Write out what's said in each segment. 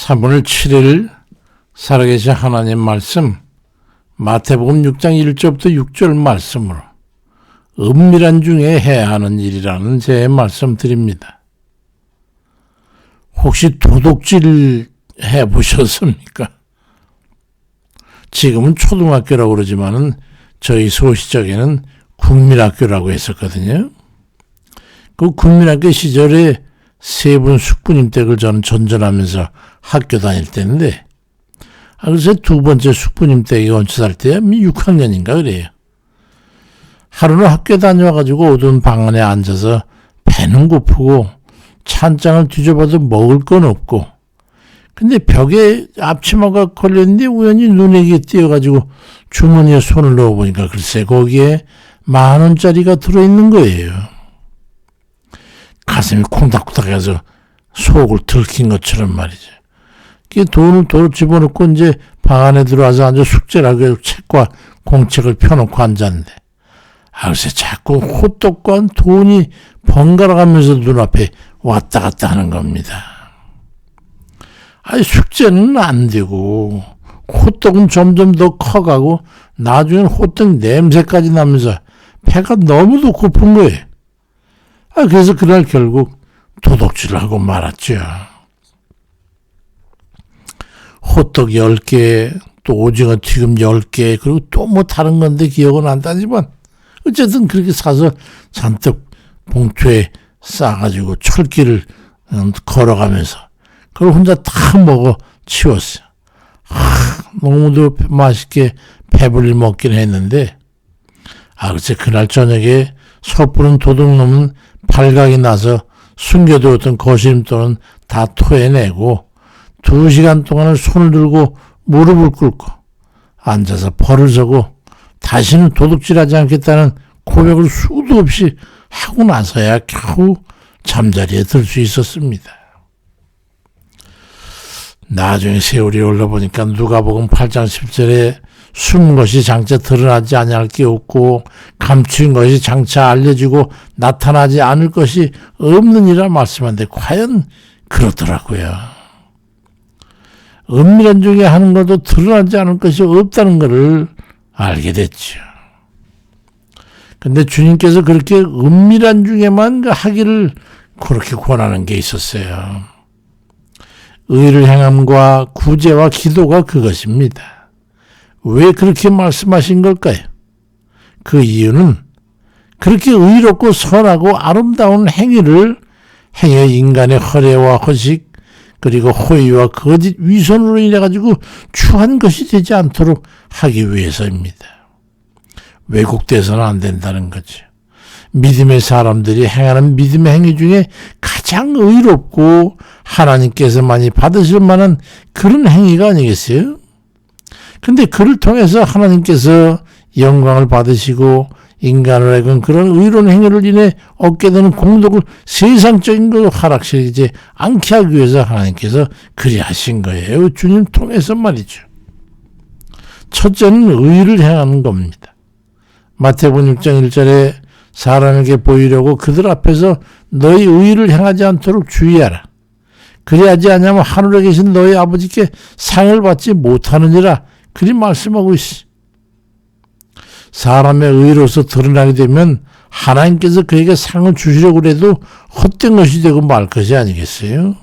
3월 7일 살아계신 하나님 말씀 마태복음 6장 1절부터 6절 말씀으로 은밀한 중에 해야 하는 일이라는 제 말씀 드립니다. 혹시 도둑질 해보셨습니까? 지금은 초등학교라고 그러지만은 저희 소시적에는 국민학교라고 했었거든요. 그 국민학교 시절에 세 분 숙부님 댁을 저는 전전하면서 학교 다닐 때인데, 글쎄 두 번째 숙부님 댁에 얹혀 살 때야 6학년인가 그래요. 하루는 학교 다녀와가지고 어두운 방 안에 앉아서 배는 고프고 찬장을 뒤져봐도 먹을 건 없고, 근데 벽에 앞치마가 걸렸는데 우연히 눈에 띄어가지고 주머니에 손을 넣어보니까 글쎄 거기에 10,000원짜리가 들어있는 거예요. 가슴이 콩닥콩닥해서 속을 들킨 것처럼 말이죠. 그 돈을 도로 집어넣고 이제 방 안에 들어와서 앉아 숙제를 하고 책과 공책을 펴놓고 앉았는데, 글쎄 자꾸 호떡과 돈이 번갈아 가면서 눈앞에 왔다 갔다 하는 겁니다. 숙제는 안 되고 호떡은 점점 더 커가고 나중엔 호떡 냄새까지 나면서 배가 너무도 고픈 거예요. 그래서 그날 결국 도둑질을 하고 말았죠. 호떡 10개, 또 오징어 튀김 10개, 그리고 또 뭐 다른 건데 기억은 안 나지만 어쨌든 그렇게 사서 잔뜩 봉투에 싸가지고 철길을 걸어가면서 그걸 혼자 다 먹어 치웠어요. 너무도 맛있게 배불리 먹긴 했는데, 글쎄 그날 저녁에 섣부른 도둑놈은 발각이 나서 숨겨두었던 거시림돈은 다 토해내고 2시간 동안을 손을 들고 무릎을 꿇고 앉아서 벌을 서고 다시는 도둑질하지 않겠다는 고백을 수도 없이 하고 나서야 겨우 잠자리에 들 수 있었습니다. 나중에 세월이 흘러보니까 누가복음 8장 10절에 숨은 것이 장차 드러나지 아니할 게 없고 감추인 것이 장차 알려지고 나타나지 않을 것이 없느니라 말씀하는데 과연 그렇더라고요. 은밀한 중에 하는 것도 드러나지 않을 것이 없다는 것을 알게 됐죠. 근데 주님께서 그렇게 은밀한 중에만 하기를 그렇게 권하는 게 있었어요. 의를 행함과 구제와 기도가 그것입니다. 왜 그렇게 말씀하신 걸까요? 그 이유는 그렇게 의롭고 선하고 아름다운 행위를 행여 인간의 허례와 허식 그리고 호의와 거짓 위선으로 인해 가지고 추한 것이 되지 않도록 하기 위해서입니다. 왜곡돼서는 안 된다는 거죠. 믿음의 사람들이 행하는 믿음의 행위 중에 가장 의롭고 하나님께서 많이 받으실 만한 그런 행위가 아니겠어요? 근데 그를 통해서 하나님께서 영광을 받으시고 인간을 하여금 그런 의로운 행위를 인해 얻게 되는 공덕을 세상적인 걸 하락시키지 않게 하기 위해서 하나님께서 그리 하신 거예요. 주님 통해서 말이죠. 첫째는 의를 행하는 겁니다. 마태복음 6장 1절에 사람에게 보이려고 그들 앞에서 너희 의를 행하지 않도록 주의하라. 그리하지 않으면 하늘에 계신 너희 아버지께 상을 받지 못하느니라. 그리 말씀하고 있어. 사람의 의로서 드러나게 되면 하나님께서 그에게 상을 주시려고 해도 헛된 것이 되고 말 것이 아니겠어요?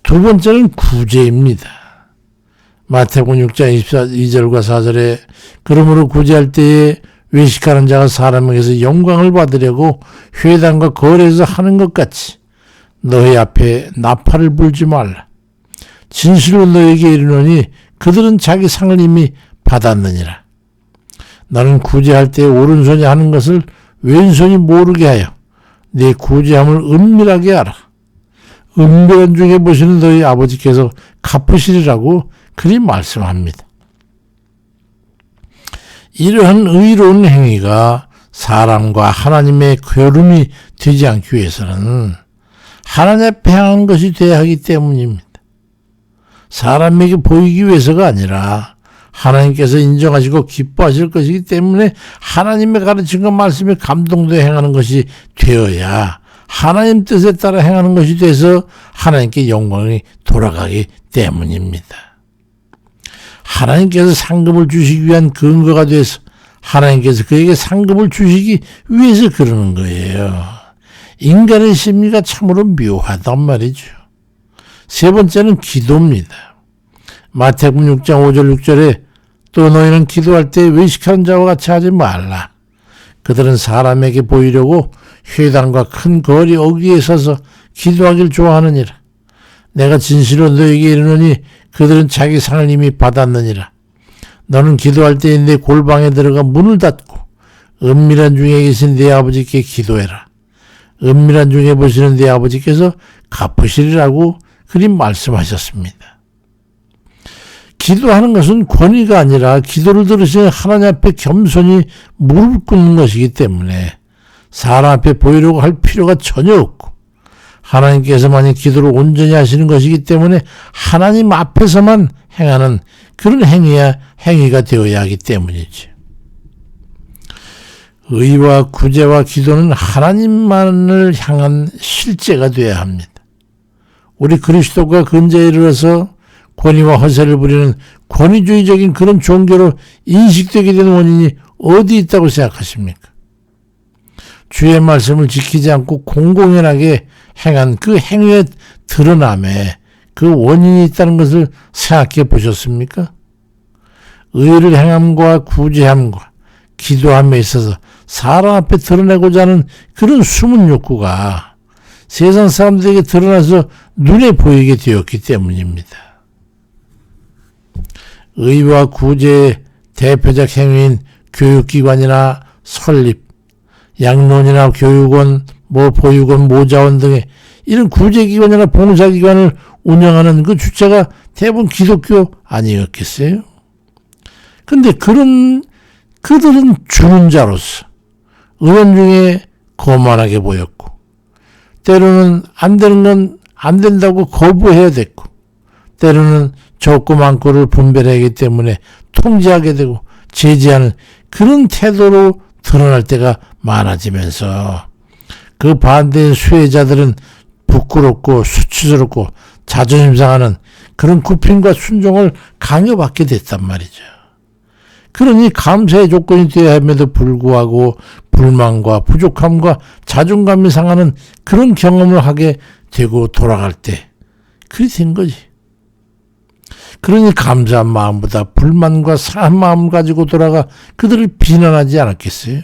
두 번째는 구제입니다. 마태복음 6장 22절과 4절에 그러므로 구제할 때에 외식하는 자가 사람에게서 영광을 받으려고 회당과 거리에서 하는 것 같이 너희 앞에 나팔을 불지 말라. 진실로 너희에게 이르노니 그들은 자기 상을 이미 받았느니라. 너는 구제할 때 오른손이 하는 것을 왼손이 모르게 하여 네 구제함을 은밀하게 하라. 은밀한 중에 보시는 너희 아버지께서 갚으시리라고 그리 말씀합니다. 이러한 의로운 행위가 사람과 하나님의 괴름이 되지 않기 위해서는 하나님 앞에 향한 것이 되어야 하기 때문입니다. 사람에게 보이기 위해서가 아니라 하나님께서 인정하시고 기뻐하실 것이기 때문에 하나님의 가르침과 말씀에 감동되어 행하는 것이 되어야 하나님 뜻에 따라 행하는 것이 돼서 하나님께 영광이 돌아가기 때문입니다. 하나님께서 상급을 주시기 위한 근거가 돼서 하나님께서 그에게 상급을 주시기 위해서 그러는 거예요. 인간의 심리가 참으로 묘하단 말이죠. 세 번째는 기도입니다. 마태복음 6장 5절 6절에 또 너희는 기도할 때 외식하는 자와 같이 하지 말라. 그들은 사람에게 보이려고 회당과 큰 거리 어귀에 서서 기도하길 좋아하느니라. 내가 진실로 너희에게 이르노니 그들은 자기 상을 이미 받았느니라. 너는 기도할 때 내 골방에 들어가 문을 닫고 은밀한 중에 계신 네 아버지께 기도해라. 은밀한 중에 보시는 네 아버지께서 갚으시리라고 그리 말씀하셨습니다. 기도하는 것은 권위가 아니라 기도를 들으시는 하나님 앞에 겸손히 무릎 꿇는 것이기 때문에 사람 앞에 보이려고 할 필요가 전혀 없고 하나님께서만이 기도를 온전히 하시는 것이기 때문에 하나님 앞에서만 행하는 그런 행위가 되어야 하기 때문이죠. 의와 구제와 기도는 하나님만을 향한 실제가 되어야 합니다. 우리 그리스도가 근자에 이르러서 권위와 허세를 부리는 권위주의적인 그런 종교로 인식되게 된 원인이 어디 있다고 생각하십니까? 주의 말씀을 지키지 않고 공공연하게 행한 그 행위의 드러남에 그 원인이 있다는 것을 생각해 보셨습니까? 의를 행함과 구제함과 기도함에 있어서 사람 앞에 드러내고자 하는 그런 숨은 욕구가 세상 사람들에게 드러나서 눈에 보이게 되었기 때문입니다. 의와 구제의 대표적 행위인 교육기관이나 설립, 양론이나 교육원, 보육원, 모자원 등의 이런 구제기관이나 봉사기관을 운영하는 그 주체가 대부분 기독교 아니었겠어요? 근데 그들은 주는 자로서 은연중에 거만하게 보였고 때로는 안 되는 건 안 된다고 거부해야 됐고 때로는 적고 많고를 분별하기 때문에 통제하게 되고 제지하는 그런 태도로 드러날 때가 많아지면서 그 반대의 수혜자들은 부끄럽고 수치스럽고 자존심 상하는 그런 굽힘과 순종을 강요받게 됐단 말이죠. 그러니 감사의 조건이 되어야 함에도 불구하고 불만과 부족함과 자존감이 상하는 그런 경험을 하게 되고 돌아갈 때 그리 된 거지. 그러니 감사한 마음보다 불만과 상한 마음을 가지고 돌아가 그들을 비난하지 않았겠어요?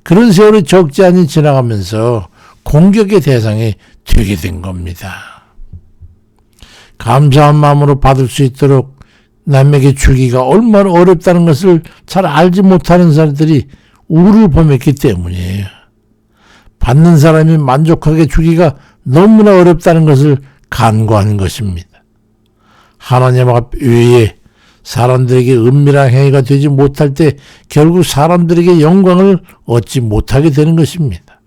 그런 세월이 적지 않이 지나가면서 공격의 대상이 되게 된 겁니다. 감사한 마음으로 받을 수 있도록 남에게 주기가 얼마나 어렵다는 것을 잘 알지 못하는 사람들이 우를 범했기 때문이에요. 받는 사람이 만족하게 주기가 너무나 어렵다는 것을 간과하는 것입니다. 하나님 앞 외에 사람들에게 은밀한 행위가 되지 못할 때 결국 사람들에게 영광을 얻지 못하게 되는 것입니다.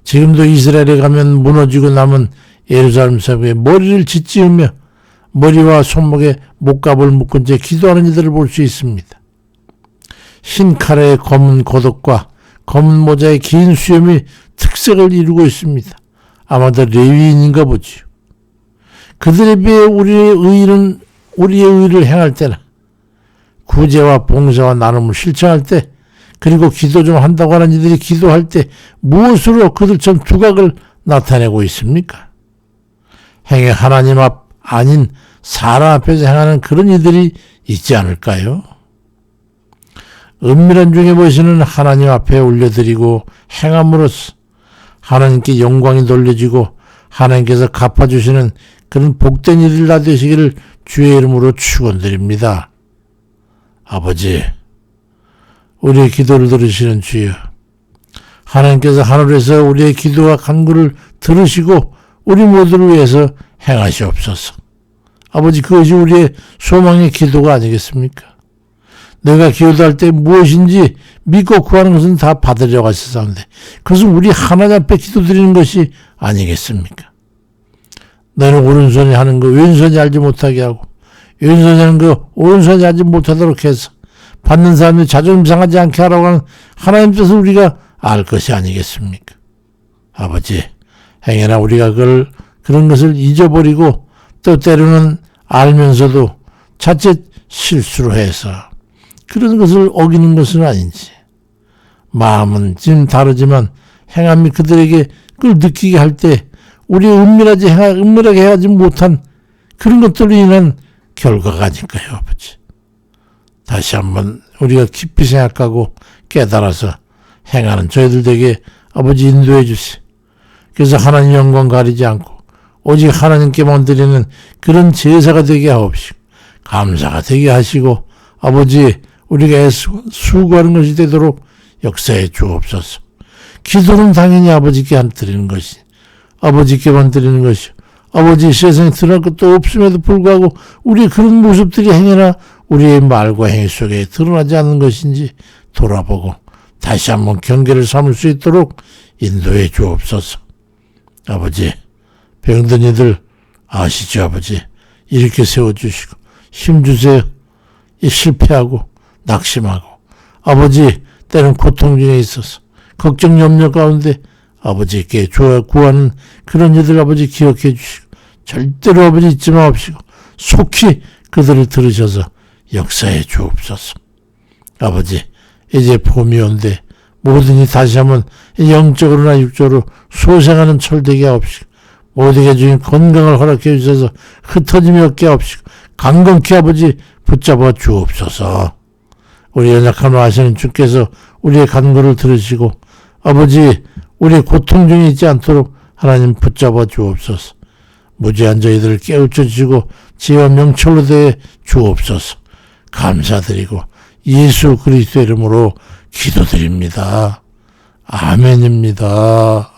지금도 이스라엘에 가면 무너지고 남은 예루살렘 성에 머리를 짓지으며 머리와 손목에 목갑을 묶은 채 기도하는 이들을 볼 수 있습니다. 흰 칼에 검은 고독과 검은 모자의 긴 수염이 특색을 이루고 있습니다. 아마도 레위인인가 보지요. 그들에 비해 우리의 의를 행할 때나 구제와 봉사와 나눔을 실천할 때 그리고 기도 좀 한다고 하는 이들이 기도할 때 무엇으로 그들처럼 두각을 나타내고 있습니까? 행에 하나님 앞 아닌 사람 앞에서 행하는 그런 이들이 있지 않을까요? 은밀한 중에 보시는 하나님 앞에 올려드리고 행함으로써 하나님께 영광이 돌려지고 하나님께서 갚아주시는 그런 복된 일을 다 되시기를 주의 이름으로 축원드립니다. 아버지, 우리의 기도를 들으시는 주여, 하나님께서 하늘에서 우리의 기도와 간구를 들으시고 우리 모두를 위해서 행하시옵소서. 아버지, 그것이 우리의 소망의 기도가 아니겠습니까? 내가 기도할 때 무엇인지 믿고 구하는 것은 다 받으려고 하셨사온데 그것은 우리 하나님 앞에 기도드리는 것이 아니겠습니까? 너는 오른손이 하는 거 왼손이 알지 못하게 하고 왼손이 하는 거 오른손이 알지 못하도록 해서 받는 사람이 자존심 상하지 않게 하라고 하는 하나님 뜻을 우리가 알 것이 아니겠습니까? 아버지, 행여나 우리가 그런 것을 잊어버리고 또 때로는 알면서도 자칫 실수로 해서 그런 것을 어기는 것은 아닌지, 마음은 지금 다르지만 행함이 그들에게 그걸 느끼게 할 때 우리 은밀하게 하지 못한 그런 것들로 인한 결과가 아닐까요, 아버지. 다시 한번 우리가 깊이 생각하고 깨달아서 행하는 저희들에게 아버지 인도해 주시오. 그래서 하나님 영광 가리지 않고 오직 하나님께만 드리는 그런 제사가 되게 하옵시고 감사가 되게 하시고 아버지 우리가 애쓰고 수고하는 것이 되도록 역사해 주옵소서. 기도는 당연히 아버지께 드리는 것이 아버지께만 드리는 것이요. 아버지 세상에 드러날 것도 없음에도 불구하고 우리의 그런 모습들이 행여나 우리의 말과 행위 속에 드러나지 않는 것인지 돌아보고 다시 한번 경계를 삼을 수 있도록 인도해 주옵소서. 아버지, 병든 이들 아시죠, 아버지. 이렇게 세워주시고 힘주세요. 실패하고 낙심하고 아버지 때는 고통 중에 있어서 걱정 염려 가운데 아버지께 구하는 그런 이들 아버지 기억해 주시고 절대로 아버지 잊지 마옵시고 속히 그들을 들으셔서 역사해 주옵소서. 아버지, 이제 봄이 온데 모든이 다시 한번 영적으로나 육적으로 소생하는 철되게 하옵시고 모두에게 주님 건강을 허락해 주셔서 흩어짐이 없게 하옵시고 강건케 아버지 붙잡아 주옵소서. 우리 연약함을 아시는 주께서 우리의 간구를 들으시고 아버지 우리의 고통 중에 있지 않도록 하나님 붙잡아 주옵소서. 무죄한 저희들을 깨우쳐 주시고 지혜와 명철로 대해 주옵소서. 감사드리고 예수 그리스도의 이름으로 기도드립니다. 아멘입니다.